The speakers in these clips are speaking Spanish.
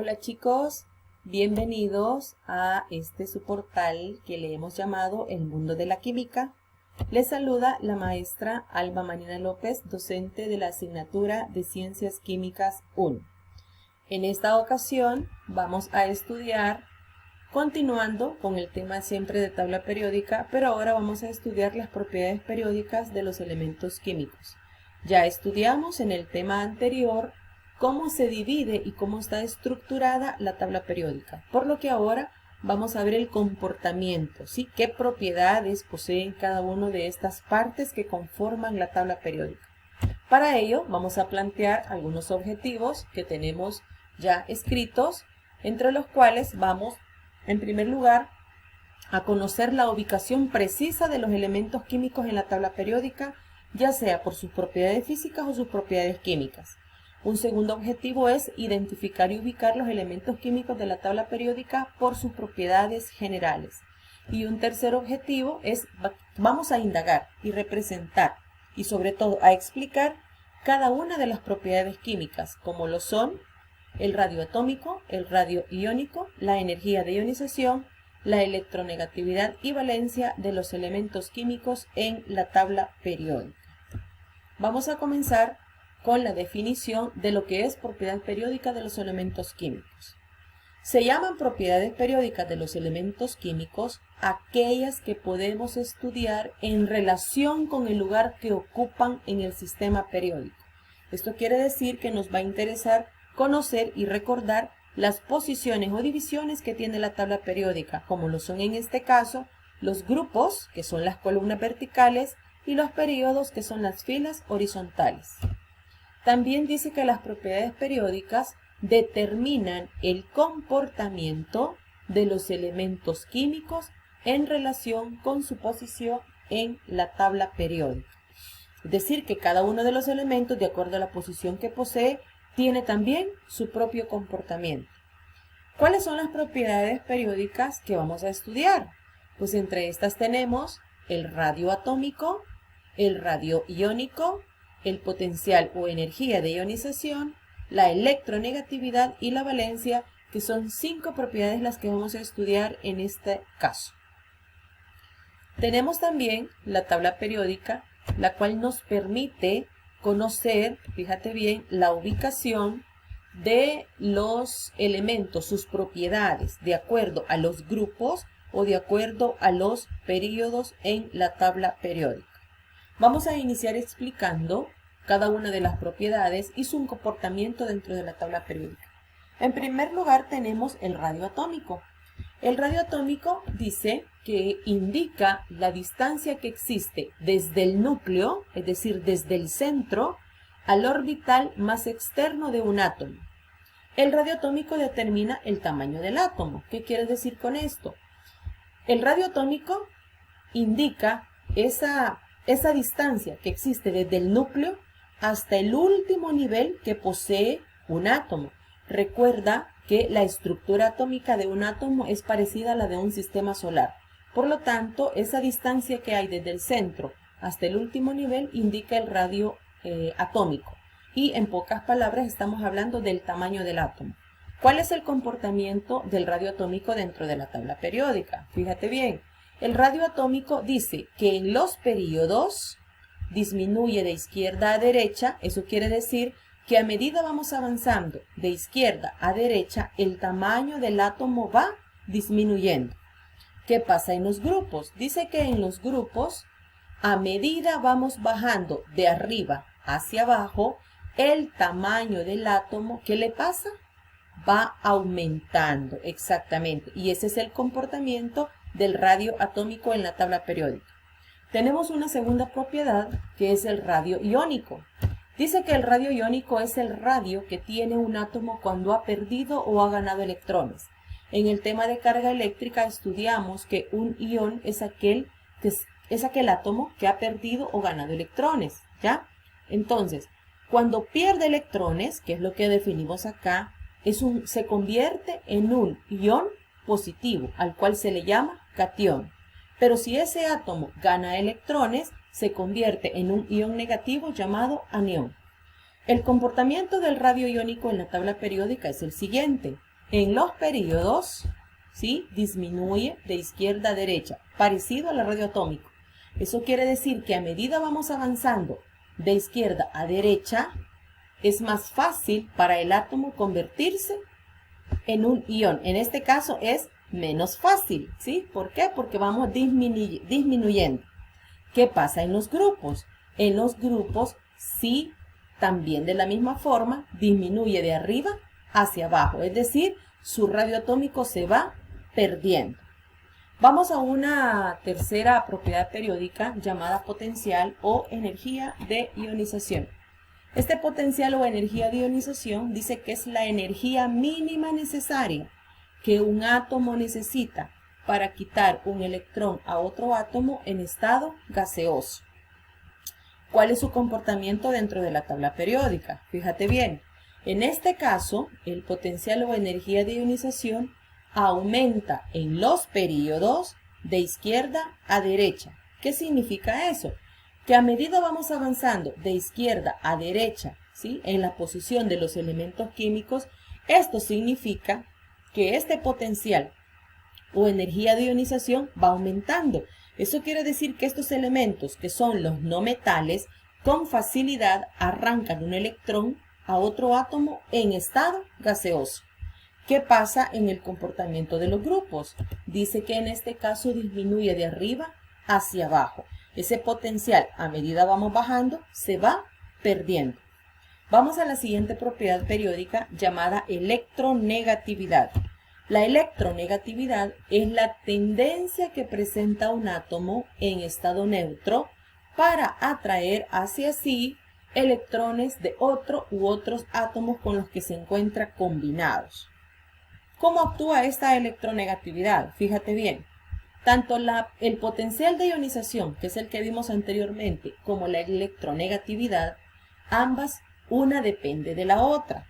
Hola chicos, bienvenidos a su portal que le hemos llamado El Mundo de la Química. Les saluda la maestra Alba Marina López, docente de la asignatura de Ciencias Químicas 1. En esta ocasión vamos a estudiar, continuando con el tema siempre de tabla periódica, pero ahora vamos a estudiar las propiedades periódicas de los elementos químicos. Ya estudiamos en el tema anterior cómo se divide y cómo está estructurada la tabla periódica, por lo que ahora vamos a ver el comportamiento, ¿sí? ¿Qué propiedades poseen cada una de estas partes que conforman la tabla periódica? Para ello vamos a plantear algunos objetivos que tenemos ya escritos, entre los cuales vamos, en primer lugar, a conocer la ubicación precisa de los elementos químicos en la tabla periódica, ya sea por sus propiedades físicas o sus propiedades químicas. Un segundo objetivo es identificar y ubicar los elementos químicos de la tabla periódica por sus propiedades generales. Y un tercer objetivo es, vamos a indagar y representar y sobre todo a explicar cada una de las propiedades químicas, como lo son el radio atómico, el radio iónico, la energía de ionización, la electronegatividad y valencia de los elementos químicos en la tabla periódica. Vamos a comenzar con la definición de lo que es propiedad periódica de los elementos químicos. Se llaman propiedades periódicas de los elementos químicos aquellas que podemos estudiar en relación con el lugar que ocupan en el sistema periódico. Esto quiere decir que nos va a interesar conocer y recordar las posiciones o divisiones que tiene la tabla periódica, como lo son en este caso los grupos, que son las columnas verticales, y los períodos, que son las filas horizontales. También dice que las propiedades periódicas determinan el comportamiento de los elementos químicos en relación con su posición en la tabla periódica. Es decir, que cada uno de los elementos, de acuerdo a la posición que posee, tiene también su propio comportamiento. ¿Cuáles son las propiedades periódicas que vamos a estudiar? Pues entre estas tenemos el radio atómico, el radio iónico, el potencial o energía de ionización, la electronegatividad y la valencia, que son 5 propiedades las que vamos a estudiar en este caso. Tenemos también la tabla periódica, la cual nos permite conocer, fíjate bien, la ubicación de los elementos, sus propiedades, de acuerdo a los grupos o de acuerdo a los períodos en la tabla periódica. Vamos a iniciar explicando cada una de las propiedades y su comportamiento dentro de la tabla periódica. En primer lugar tenemos el radio atómico. El radio atómico dice que indica la distancia que existe desde el núcleo, es decir, desde el centro, al orbital más externo de un átomo. El radio atómico determina el tamaño del átomo. ¿Qué quiere decir con esto? El radio atómico indica esa distancia que existe desde el núcleo hasta el último nivel que posee un átomo. Recuerda que la estructura atómica de un átomo es parecida a la de un sistema solar. Por lo tanto, esa distancia que hay desde el centro hasta el último nivel indica el radio atómico. Y en pocas palabras estamos hablando del tamaño del átomo. ¿Cuál es el comportamiento del radio atómico dentro de la tabla periódica? Fíjate bien. El radio atómico dice que en los períodos disminuye de izquierda a derecha. Eso quiere decir que a medida vamos avanzando de izquierda a derecha, el tamaño del átomo va disminuyendo. ¿Qué pasa en los grupos? Dice que en los grupos, a medida vamos bajando de arriba hacia abajo, el tamaño del átomo, ¿qué le pasa? Va aumentando, exactamente. Y ese es el comportamiento del radio atómico en la tabla periódica. Tenemos una segunda propiedad que es el radio iónico. Dice que el radio iónico es el radio que tiene un átomo cuando ha perdido o ha ganado electrones. En el tema de carga eléctrica estudiamos que un ión es aquel átomo que ha perdido o ganado electrones, ¿ya? Entonces, cuando pierde electrones, que es lo que definimos acá, se convierte en un ión positivo, al cual se le llama catión. Pero si ese átomo gana electrones, se convierte en un ión negativo llamado anión. El comportamiento del radio iónico en la tabla periódica es el siguiente. En los períodos, ¿sí?, disminuye de izquierda a derecha, parecido al radio atómico. Eso quiere decir que a medida vamos avanzando de izquierda a derecha, es más fácil para el átomo convertirse en un ion. En este caso es menos fácil, ¿sí? ¿Por qué? Porque vamos disminuyendo. ¿Qué pasa en los grupos? En los grupos sí, también de la misma forma, disminuye de arriba hacia abajo, es decir, su radio atómico se va perdiendo. Vamos a una tercera propiedad periódica llamada potencial o energía de ionización. Este potencial o energía de ionización dice que es la energía mínima necesaria que un átomo necesita para quitar un electrón a otro átomo en estado gaseoso. ¿Cuál es su comportamiento dentro de la tabla periódica? Fíjate bien, en este caso, el potencial o energía de ionización aumenta en los períodos de izquierda a derecha. ¿Qué significa eso? Que a medida vamos avanzando de izquierda a derecha, ¿sí?, en la posición de los elementos químicos, esto significa que este potencial o energía de ionización va aumentando. Eso quiere decir que estos elementos, que son los no metales, con facilidad arrancan un electrón a otro átomo en estado gaseoso. ¿Qué pasa en el comportamiento de los grupos? Dice que en este caso disminuye de arriba hacia abajo. Ese potencial, a medida vamos bajando, se va perdiendo. Vamos a la siguiente propiedad periódica llamada electronegatividad. La electronegatividad es la tendencia que presenta un átomo en estado neutro para atraer hacia sí electrones de otro u otros átomos con los que se encuentra combinados. ¿Cómo actúa esta electronegatividad? Fíjate bien. Tanto el potencial de ionización, que es el que vimos anteriormente, como la electronegatividad, ambas, una depende de la otra.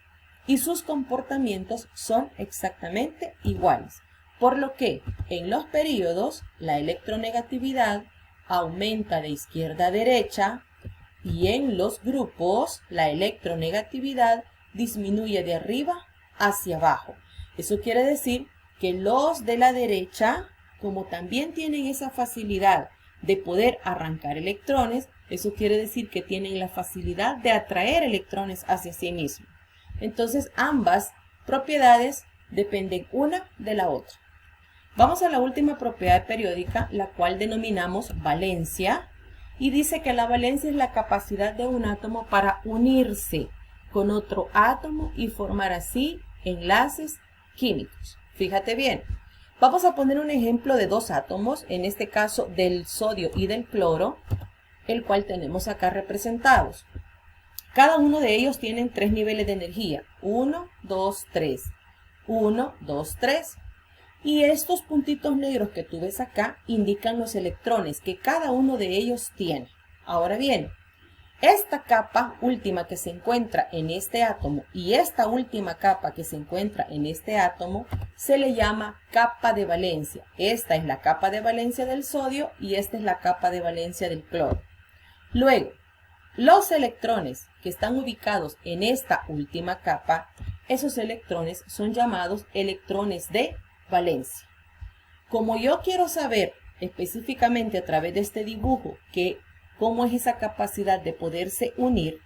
Y sus comportamientos son exactamente iguales. Por lo que en los períodos, la electronegatividad aumenta de izquierda a derecha y en los grupos, la electronegatividad disminuye de arriba hacia abajo. Eso quiere decir que los de la derecha, como también tienen esa facilidad de poder arrancar electrones, eso quiere decir que tienen la facilidad de atraer electrones hacia sí mismos. Entonces, ambas propiedades dependen una de la otra. Vamos a la última propiedad periódica, la cual denominamos valencia, y dice que la valencia es la capacidad de un átomo para unirse con otro átomo y formar así enlaces químicos. Fíjate bien. Vamos a poner un ejemplo de dos átomos, en este caso del sodio y del cloro, el cual tenemos acá representados. Cada uno de ellos tienen 3 niveles de energía. 1, 2, 3. 1, 2, 3. Y estos puntitos negros que tú ves acá indican los electrones que cada uno de ellos tiene. Ahora bien, esta capa última que se encuentra en este átomo y esta última capa que se encuentra en este átomo se le llama capa de valencia. Esta es la capa de valencia del sodio y esta es la capa de valencia del cloro. Luego, los electrones que están ubicados en esta última capa, esos electrones son llamados electrones de valencia. Como yo quiero saber específicamente a través de este dibujo cómo es esa capacidad de poderse unir,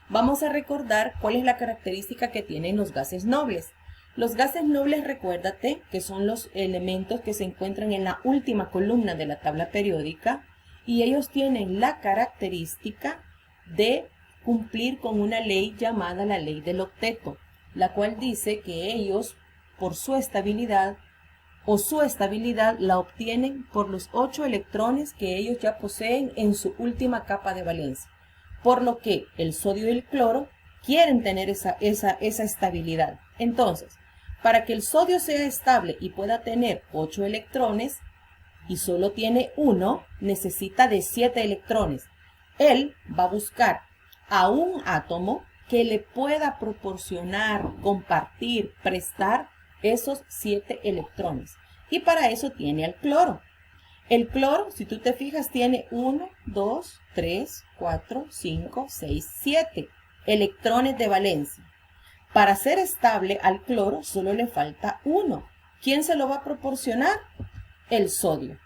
vamos a recordar cuál es la característica que tienen los gases nobles. Los gases nobles, recuérdate, que son los elementos que se encuentran en la última columna de la tabla periódica y ellos tienen la característica de cumplir con una ley llamada la ley del octeto, la cual dice que ellos, por su estabilidad, la obtienen por los 8 electrones que ellos ya poseen en su última capa de valencia. Por lo que el sodio y el cloro quieren tener esa estabilidad. Entonces, para que el sodio sea estable y pueda tener 8 electrones, y solo tiene 1, necesita de 7 electrones. Él va a buscar a un átomo que le pueda proporcionar, compartir, prestar esos 7 electrones. Y para eso tiene al cloro. El cloro, si tú te fijas, tiene 1, 2, 3, 4, 5, 6, 7 electrones de valencia. Para ser estable al cloro solo le falta uno. ¿Quién se lo va a proporcionar? El sodio.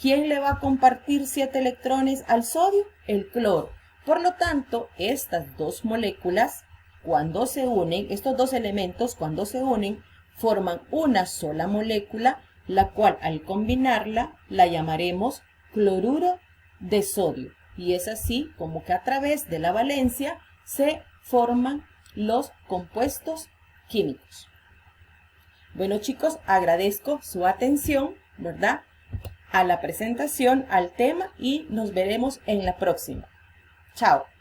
¿Quién le va a compartir 7 electrones al sodio? El cloro. Por lo tanto, estas dos moléculas, cuando se unen, estos dos elementos, cuando se unen, forman una sola molécula, la cual al combinarla la llamaremos cloruro de sodio. Y es así como que a través de la valencia se forman los compuestos químicos. Bueno, chicos, agradezco su atención, ¿verdad?, a la presentación, al tema, y nos veremos en la próxima. Chao.